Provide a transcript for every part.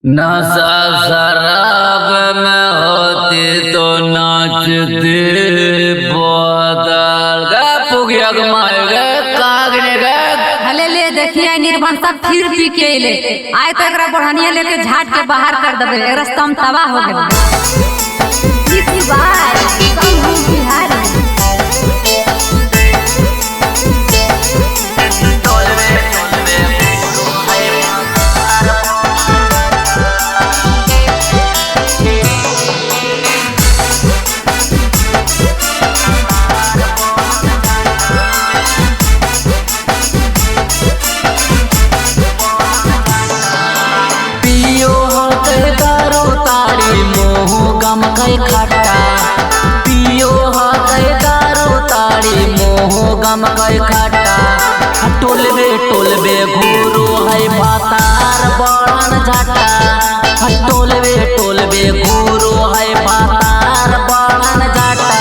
नशा शराब में होती तो नाचते हले ले देखिए निर्बन सब फिर पी के ले आए तो एकरा बढ़निया लेके झाट के बाहर कर देबे रास्ता में तबाह हो गेल की बात कम हो बिहार गम कई खट्टा पियो है दारू ताड़ी मोह गम कई खट्टा टोलबे घूरो है भातार बड़न झाटा टोलबे घूरो है भातार बड़न झाटा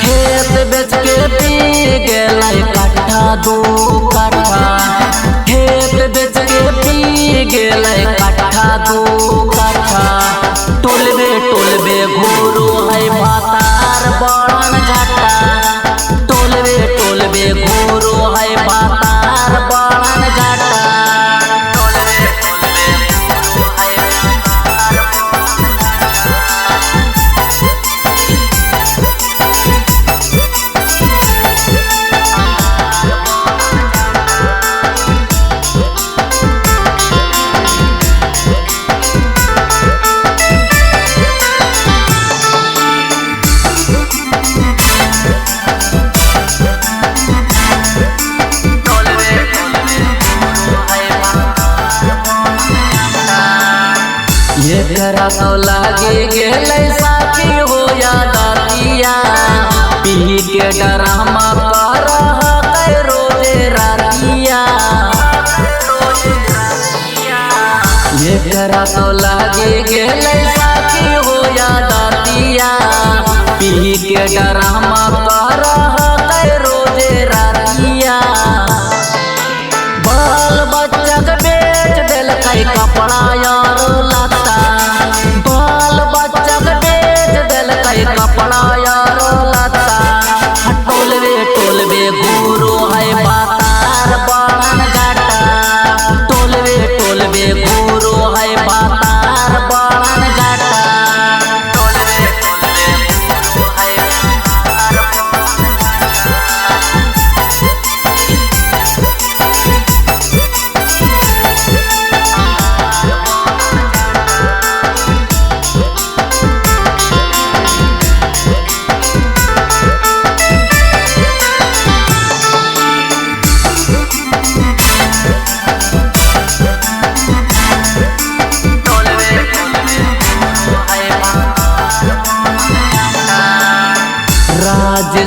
खेत बेच के पी गेल कट्ठा दो कट्ठा खेत बेच के पी गेल कट्ठा दो कट्ठा टोलबे घूरो है भातार बड़न झाटा टोलबे घूरो है भातार बड़न झाटा एकरा तो लागे गेलै साथी हो या दातिया पी के डरामा कर रोजे रातिया एकरा तो लागे गेलै साथी हो या दातिया पी के डरामा कर रोजे रातिया बाल बच्चा के बेच देलकै कपड़ा यार कपड़ा यारो लता टोलबे घूरो है भातार बड़न झाटा टोलबे घूरो है भातार बड़न झाटा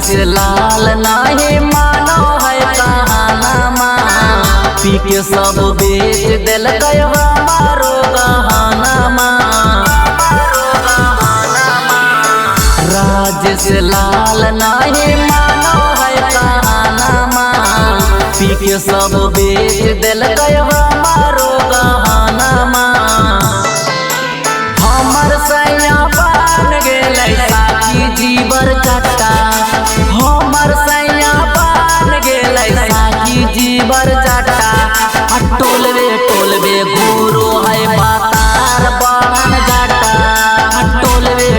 से लाल नहीं मानो है कहाना पी के सब बेच दिल हमारो गहना राज से लाल नहीं मानो है कहाना पी के सब बेच दिल हमारो गहना हमर सैया बन गेल साथी जीवर चट्टा हमर सैया बन गेल साथी जीवर चट्टा टोलबे घूरो है भातार बड़न झाटा टोलबे